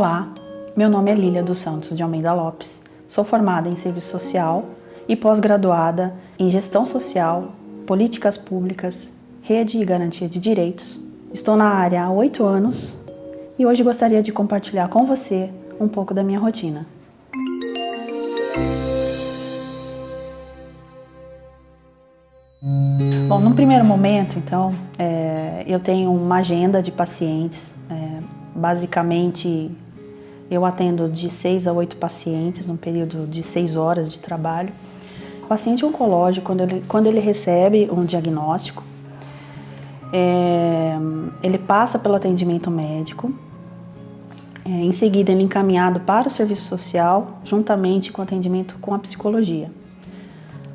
Olá, meu nome é Lília dos Santos de Almeida Lopes, sou formada em Serviço Social e pós-graduada em Gestão Social, Políticas Públicas, Rede e Garantia de Direitos. Estou na área há 8 anos e hoje gostaria de compartilhar com você um pouco da minha rotina. Bom, num primeiro momento, então, eu tenho uma agenda de pacientes. Basicamente, eu atendo de 6 a 8 pacientes num período de 6 horas de trabalho. O paciente oncológico, quando ele recebe um diagnóstico, ele passa pelo atendimento médico. Em seguida, ele é encaminhado para o serviço social, juntamente com o atendimento com a psicologia.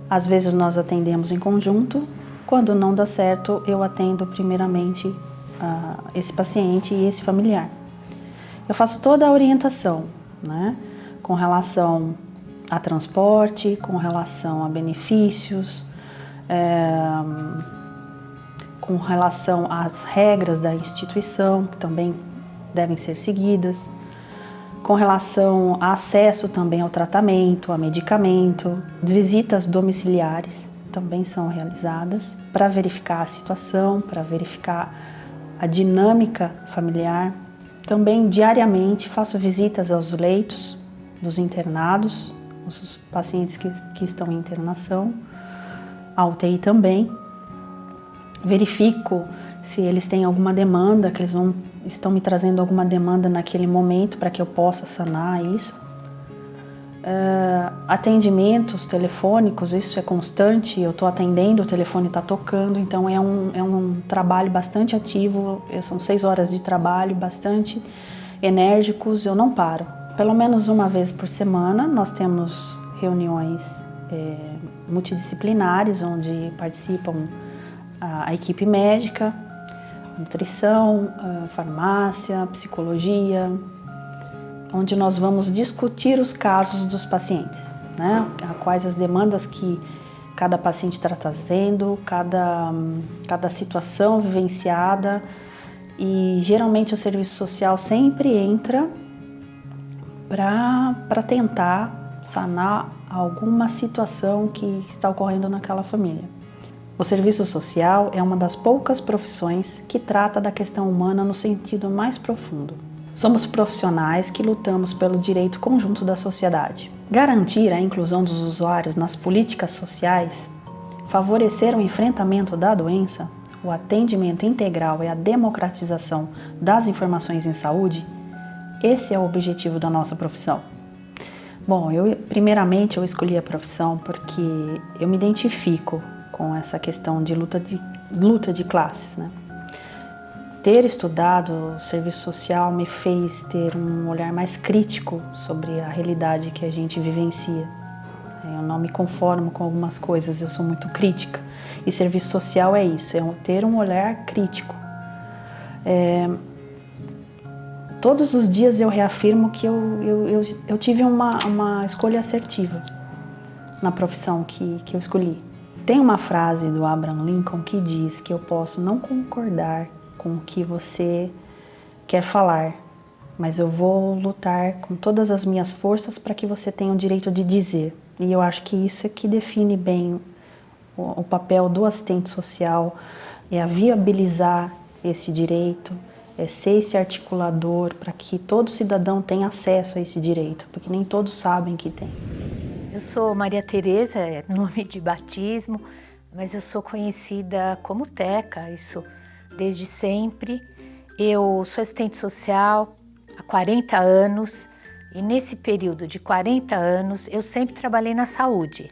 Às vezes nós atendemos em conjunto, quando não dá certo, eu atendo primeiramente esse paciente e esse familiar. Eu faço toda a orientação, né, com relação a transporte, com relação a benefícios, com relação às regras da instituição, que também devem ser seguidas, com relação a acesso também ao tratamento, a medicamento, visitas domiciliares também são realizadas para verificar a situação, para verificar a dinâmica familiar. Também diariamente faço visitas aos leitos dos internados, os pacientes que estão em internação, a UTI também. Verifico se eles têm alguma demanda, que eles estão me trazendo alguma demanda naquele momento para que eu possa sanar isso. Atendimentos telefônicos, isso é constante, eu estou atendendo, o telefone está tocando, então é um trabalho bastante ativo, são 6 horas de trabalho, bastante enérgicos, eu não paro. Pelo menos uma vez por semana nós temos reuniões multidisciplinares, onde participam a equipe médica, nutrição, farmácia, psicologia, onde nós vamos discutir os casos dos pacientes, né? Quais as demandas que cada paciente está trazendo, cada situação vivenciada, e geralmente o serviço social sempre entra para tentar sanar alguma situação que está ocorrendo naquela família. O serviço social é uma das poucas profissões que trata da questão humana no sentido mais profundo. Somos profissionais que lutamos pelo direito conjunto da sociedade. Garantir a inclusão dos usuários nas políticas sociais, favorecer o enfrentamento da doença, o atendimento integral e a democratização das informações em saúde, esse é o objetivo da nossa profissão. Bom, primeiramente eu escolhi a profissão porque eu me identifico com essa questão de luta de classes, né? Ter estudado serviço social me fez ter um olhar mais crítico sobre a realidade que a gente vivencia. Eu não me conformo com algumas coisas, eu sou muito crítica. E serviço social é isso, é ter um olhar crítico. Todos os dias eu reafirmo que eu tive uma escolha assertiva na profissão que eu escolhi. Tem uma frase do Abraham Lincoln que diz que eu posso não concordar com o que você quer falar, mas eu vou lutar com todas as minhas forças para que você tenha o direito de dizer. E eu acho que isso é que define bem o papel do assistente social, é a viabilizar esse direito, é ser esse articulador para que todo cidadão tenha acesso a esse direito, porque nem todos sabem que tem. Eu sou Maria Tereza, é nome de batismo, mas eu sou conhecida como Teca, isso desde sempre. Eu sou assistente social há 40 anos e nesse período de 40 anos eu sempre trabalhei na saúde,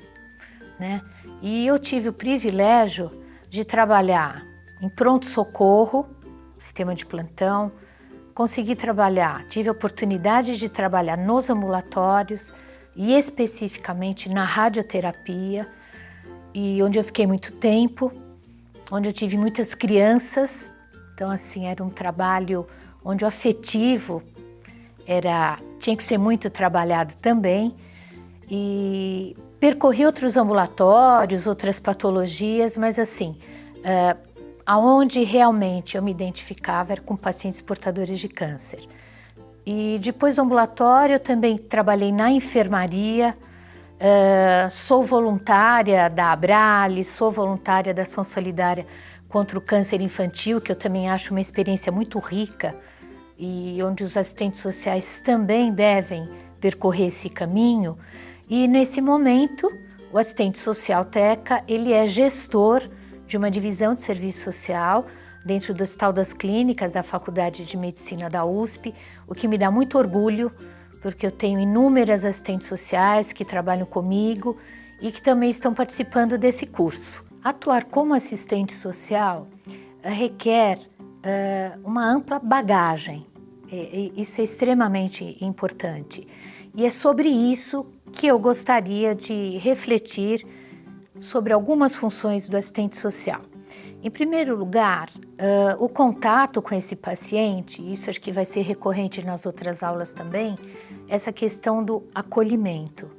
né? E eu tive o privilégio de trabalhar em pronto-socorro, sistema de plantão, tive a oportunidade de trabalhar nos ambulatórios e especificamente na radioterapia, e onde eu fiquei muito tempo, onde eu tive muitas crianças. Então assim, era um trabalho onde o afetivo tinha que ser muito trabalhado também, e percorri outros ambulatórios, outras patologias, mas assim, aonde realmente eu me identificava era com pacientes portadores de câncer. E depois do ambulatório eu também trabalhei na enfermaria, sou voluntária da Abrale, sou voluntária da Ação Solidária contra o Câncer Infantil, que eu também acho uma experiência muito rica e onde os assistentes sociais também devem percorrer esse caminho. E nesse momento, o assistente social TECA, ele é gestor de uma divisão de serviço social dentro do Hospital das Clínicas da Faculdade de Medicina da USP, o que me dá muito orgulho, porque eu tenho inúmeras assistentes sociais que trabalham comigo e que também estão participando desse curso. Atuar como assistente social requer uma ampla bagagem, isso é extremamente importante. E é sobre isso que eu gostaria de refletir sobre algumas funções do assistente social. Em primeiro lugar, o contato com esse paciente, isso acho que vai ser recorrente nas outras aulas também, essa questão do acolhimento.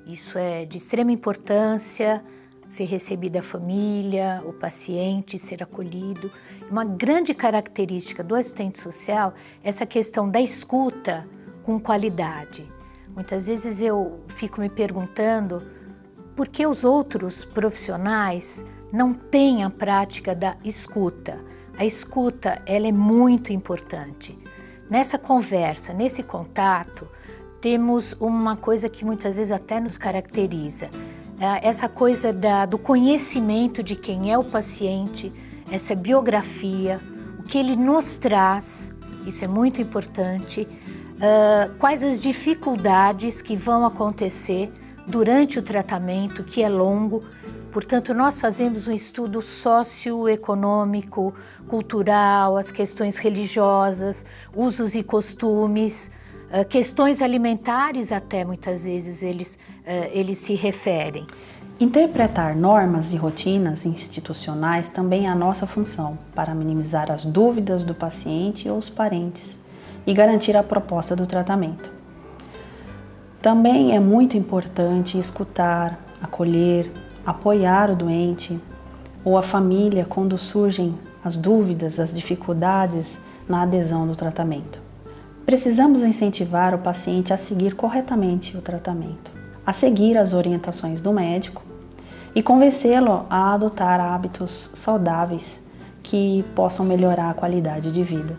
Isso é de extrema importância, ser recebida a família, o paciente, ser acolhido. Uma grande característica do assistente social é essa questão da escuta com qualidade. Muitas vezes eu fico me perguntando por que os outros profissionais não têm a prática da escuta. A escuta, ela é muito importante. Nessa conversa, nesse contato, temos uma coisa que muitas vezes até nos caracteriza. Essa coisa do conhecimento de quem é o paciente, essa biografia, o que ele nos traz, isso é muito importante. Quais as dificuldades que vão acontecer durante o tratamento, que é longo. Portanto, nós fazemos um estudo socioeconômico, cultural, as questões religiosas, usos e costumes, questões alimentares até muitas vezes eles se referem. Interpretar normas e rotinas institucionais também é a nossa função para minimizar as dúvidas do paciente ou os parentes e garantir a proposta do tratamento. Também é muito importante escutar, acolher, apoiar o doente ou a família quando surgem as dúvidas, as dificuldades na adesão do tratamento. Precisamos incentivar o paciente a seguir corretamente o tratamento, a seguir as orientações do médico e convencê-lo a adotar hábitos saudáveis que possam melhorar a qualidade de vida.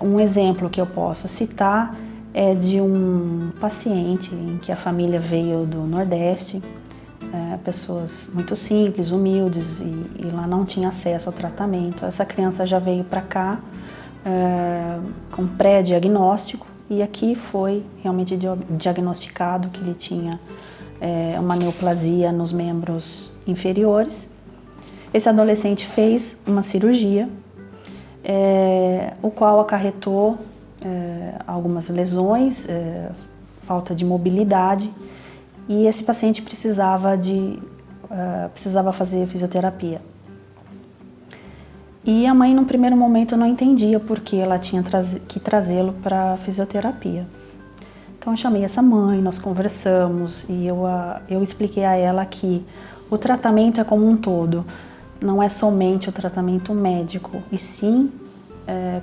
Um exemplo que eu posso citar é de um paciente em que a família veio do Nordeste, pessoas muito simples, humildes e lá não tinha acesso ao tratamento. Essa criança já veio para cá com pré-diagnóstico e aqui foi realmente diagnosticado que ele tinha uma neoplasia nos membros inferiores. Esse adolescente fez uma cirurgia, o qual acarretou algumas lesões, falta de mobilidade, e esse paciente precisava fazer fisioterapia. E a mãe, num primeiro momento, não entendia por que ela tinha que trazê-lo para a fisioterapia. Então eu chamei essa mãe, nós conversamos e eu expliquei a ela que o tratamento é como um todo, não é somente o tratamento médico, e sim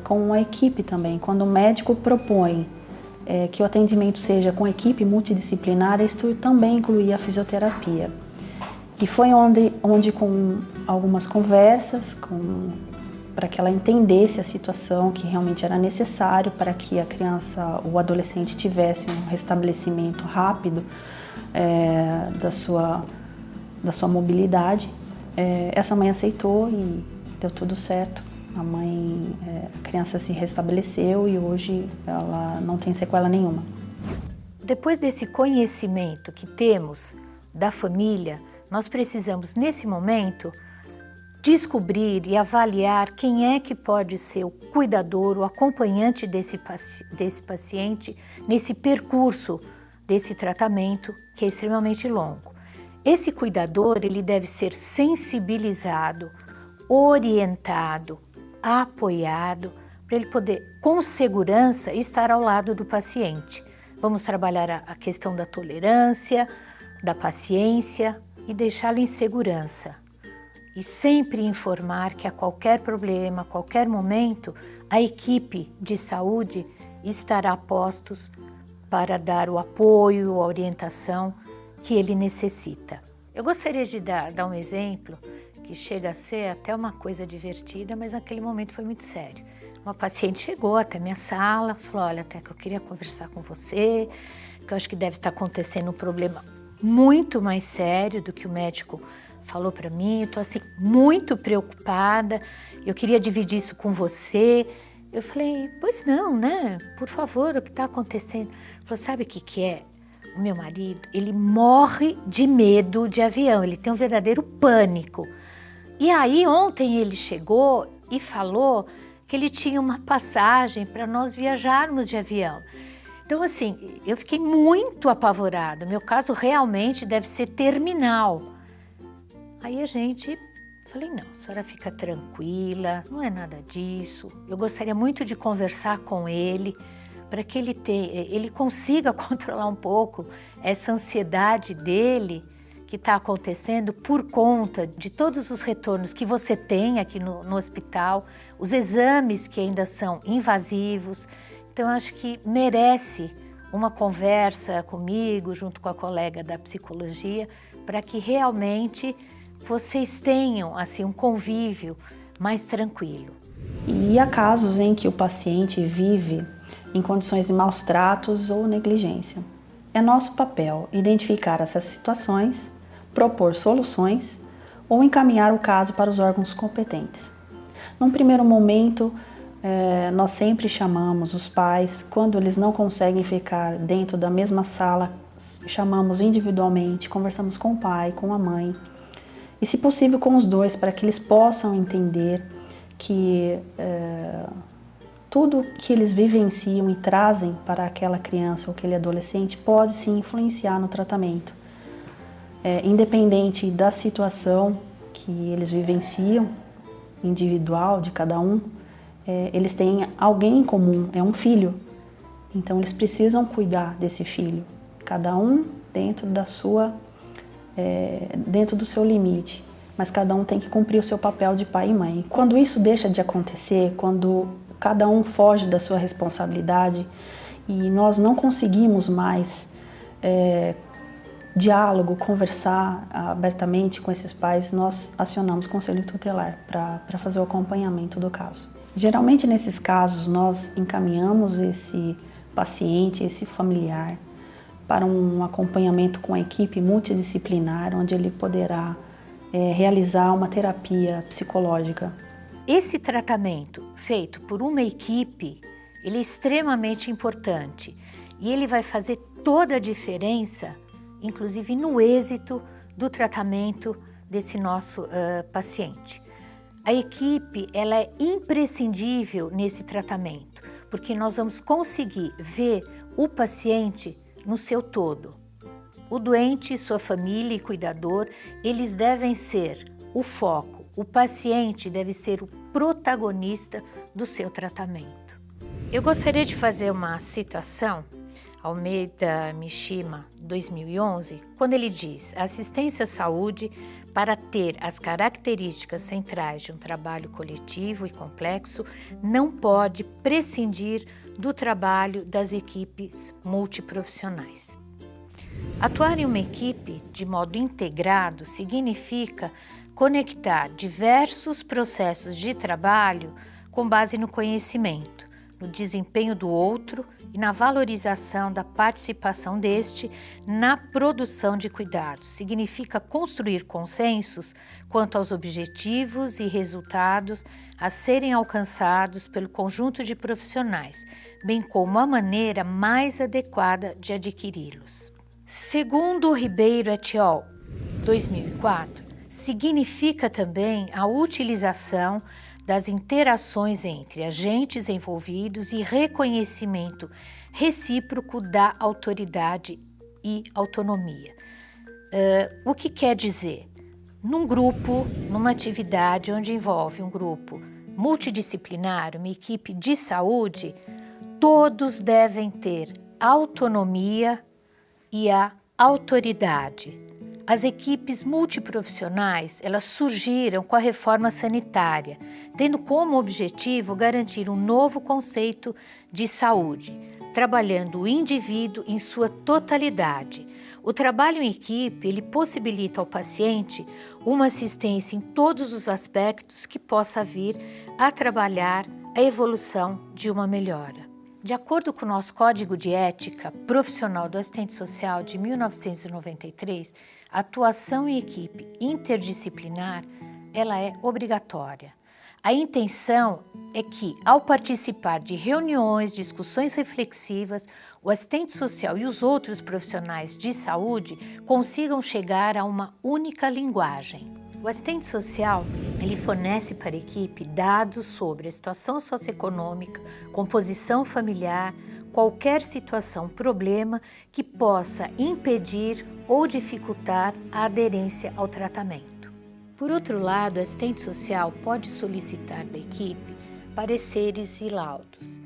com a equipe também. Quando o médico propõe que o atendimento seja com equipe multidisciplinar, isso também incluía a fisioterapia. E foi onde com algumas conversas, para que ela entendesse a situação, que realmente era necessário para que a criança ou adolescente tivesse um restabelecimento rápido da sua mobilidade, essa mãe aceitou e deu tudo certo. A criança se restabeleceu e hoje ela não tem sequela nenhuma. Depois desse conhecimento que temos da família, nós precisamos, nesse momento, descobrir e avaliar quem é que pode ser o cuidador, o acompanhante desse paciente nesse percurso desse tratamento que é extremamente longo. Esse cuidador, ele deve ser sensibilizado, orientado, apoiado, para ele poder, com segurança, estar ao lado do paciente. Vamos trabalhar a questão da tolerância, da paciência e deixá-lo em segurança. E sempre informar que a qualquer problema, a qualquer momento, a equipe de saúde estará a postos para dar o apoio, a orientação que ele necessita. Eu gostaria de dar um exemplo que chega a ser até uma coisa divertida, mas naquele momento foi muito sério. Uma paciente chegou até minha sala, falou: olha, Teca, eu queria conversar com você, que eu acho que deve estar acontecendo um problema muito mais sério do que o médico falou para mim. Eu estou assim muito preocupada, eu queria dividir isso com você. Eu falei: pois não, né? Por favor, o que está acontecendo? Ele falou: sabe o que é? O meu marido, ele morre de medo de avião, ele tem um verdadeiro pânico. E aí ontem ele chegou e falou que ele tinha uma passagem para nós viajarmos de avião. Então assim, eu fiquei muito apavorada, meu caso realmente deve ser terminal. Aí falei: não, a senhora fica tranquila, não é nada disso. Eu gostaria muito de conversar com ele, para que ele consiga controlar um pouco essa ansiedade dele que está acontecendo por conta de todos os retornos que você tem aqui no hospital, os exames que ainda são invasivos. Então, eu acho que merece uma conversa comigo, junto com a colega da psicologia, para que realmente vocês tenham assim, um convívio mais tranquilo. E há casos em que o paciente vive em condições de maus tratos ou negligência. É nosso papel identificar essas situações, propor soluções ou encaminhar o caso para os órgãos competentes. Num primeiro momento, nós sempre chamamos os pais, quando eles não conseguem ficar dentro da mesma sala, chamamos individualmente, conversamos com o pai, com a mãe, e se possível com os dois, para que eles possam entender que tudo que eles vivenciam e trazem para aquela criança ou aquele adolescente pode sim influenciar no tratamento. Independente da situação que eles vivenciam, individual de cada um, eles têm alguém em comum, é um filho. Então eles precisam cuidar desse filho, cada um dentro dentro do seu limite, mas cada um tem que cumprir o seu papel de pai e mãe. Quando isso deixa de acontecer, quando cada um foge da sua responsabilidade e nós não conseguimos mais diálogo, conversar abertamente com esses pais, nós acionamos o conselho tutelar para fazer o acompanhamento do caso. Geralmente nesses casos nós encaminhamos esse paciente, esse familiar, para um acompanhamento com a equipe multidisciplinar, onde ele poderá realizar uma terapia psicológica. Esse tratamento feito por uma equipe, ele é extremamente importante e ele vai fazer toda a diferença, inclusive no êxito do tratamento desse nosso paciente. A equipe, ela é imprescindível nesse tratamento, porque nós vamos conseguir ver o paciente no seu todo. O doente, sua família e cuidador, eles devem ser o foco. O paciente deve ser o protagonista do seu tratamento. Eu gostaria de fazer uma citação Almeida Mishima, 2011, quando ele diz: a assistência à saúde, para ter as características centrais de um trabalho coletivo e complexo, não pode prescindir do trabalho das equipes multiprofissionais. Atuar em uma equipe de modo integrado significa conectar diversos processos de trabalho com base no conhecimento, no desempenho do outro e na valorização da participação deste na produção de cuidados. Significa construir consensos quanto aos objetivos e resultados a serem alcançados pelo conjunto de profissionais, bem como a maneira mais adequada de adquiri-los. Segundo Ribeiro et al., 2004, significa também a utilização das interações entre agentes envolvidos e reconhecimento recíproco da autoridade e autonomia. O que quer dizer? Num grupo, numa atividade onde envolve um grupo multidisciplinar, uma equipe de saúde, todos devem ter autonomia e a autoridade. As equipes multiprofissionais, elas surgiram com a reforma sanitária, tendo como objetivo garantir um novo conceito de saúde, trabalhando o indivíduo em sua totalidade. O trabalho em equipe, ele possibilita ao paciente uma assistência em todos os aspectos que possa vir a trabalhar a evolução de uma melhora. De acordo com o nosso Código de Ética Profissional do Assistente Social de 1993, a atuação em equipe interdisciplinar, ela é obrigatória. A intenção é que, ao participar de reuniões, discussões reflexivas, o assistente social e os outros profissionais de saúde consigam chegar a uma única linguagem. O assistente social, ele fornece para a equipe dados sobre a situação socioeconômica, composição familiar, qualquer situação, problema que possa impedir ou dificultar a aderência ao tratamento. Por outro lado, o assistente social pode solicitar da equipe pareceres e laudos.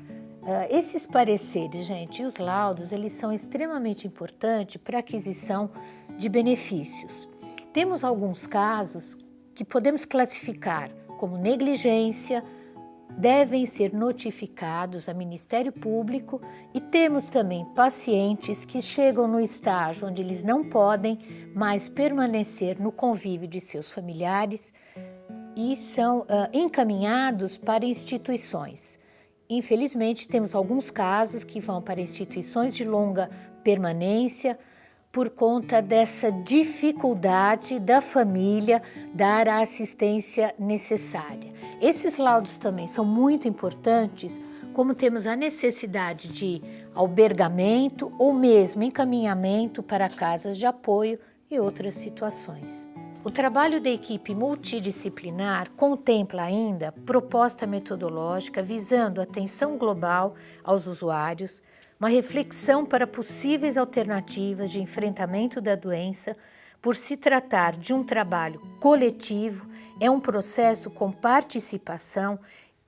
Esses pareceres, gente, e os laudos, eles são extremamente importantes para a aquisição de benefícios. Temos alguns casos que podemos classificar como negligência, devem ser notificados ao Ministério Público, e temos também pacientes que chegam no estágio onde eles não podem mais permanecer no convívio de seus familiares e são encaminhados para instituições. Infelizmente, temos alguns casos que vão para instituições de longa permanência por conta dessa dificuldade da família dar a assistência necessária. Esses laudos também são muito importantes, como temos a necessidade de albergamento ou mesmo encaminhamento para casas de apoio e outras situações. O trabalho da equipe multidisciplinar contempla ainda proposta metodológica visando atenção global aos usuários, uma reflexão para possíveis alternativas de enfrentamento da doença. Por se tratar de um trabalho coletivo, é um processo com participação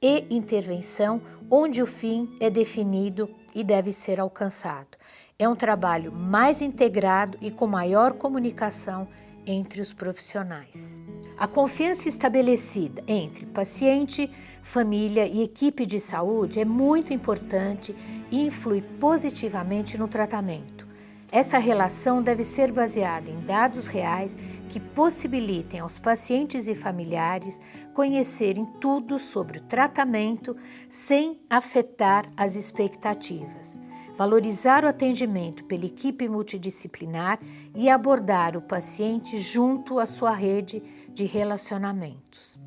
e intervenção, onde o fim é definido e deve ser alcançado. É um trabalho mais integrado e com maior comunicação entre os profissionais. A confiança estabelecida entre paciente, família e equipe de saúde é muito importante e influi positivamente no tratamento. Essa relação deve ser baseada em dados reais que possibilitem aos pacientes e familiares conhecerem tudo sobre o tratamento sem afetar as expectativas. Valorizar o atendimento pela equipe multidisciplinar e abordar o paciente junto à sua rede de relacionamentos.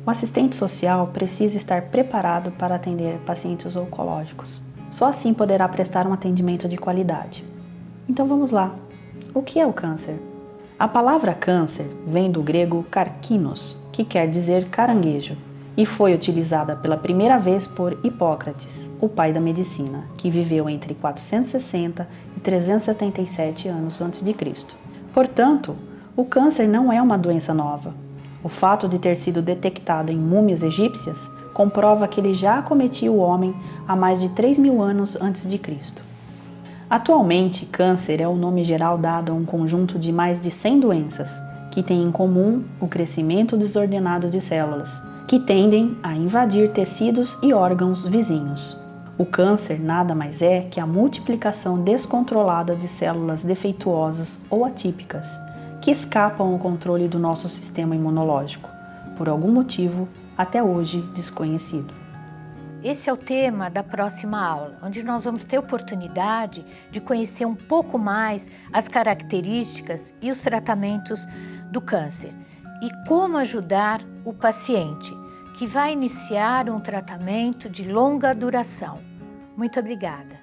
O assistente social precisa estar preparado para atender pacientes oncológicos. Só assim poderá prestar um atendimento de qualidade. Então vamos lá. O que é o câncer? A palavra câncer vem do grego karkinos, que quer dizer caranguejo, e foi utilizada pela primeira vez por Hipócrates, o pai da medicina, que viveu entre 460 e 377 anos antes de Cristo. Portanto, o câncer não é uma doença nova. O fato de ter sido detectado em múmias egípcias comprova que ele já acometia o homem há mais de 3.000 anos antes de Cristo. Atualmente, câncer é o nome geral dado a um conjunto de mais de 100 doenças que têm em comum o crescimento desordenado de células, que tendem a invadir tecidos e órgãos vizinhos. O câncer nada mais é que a multiplicação descontrolada de células defeituosas ou atípicas, que escapam ao controle do nosso sistema imunológico, por algum motivo até hoje desconhecido. Esse é o tema da próxima aula, onde nós vamos ter oportunidade de conhecer um pouco mais as características e os tratamentos do câncer e como ajudar o paciente, que vai iniciar um tratamento de longa duração. Muito obrigada.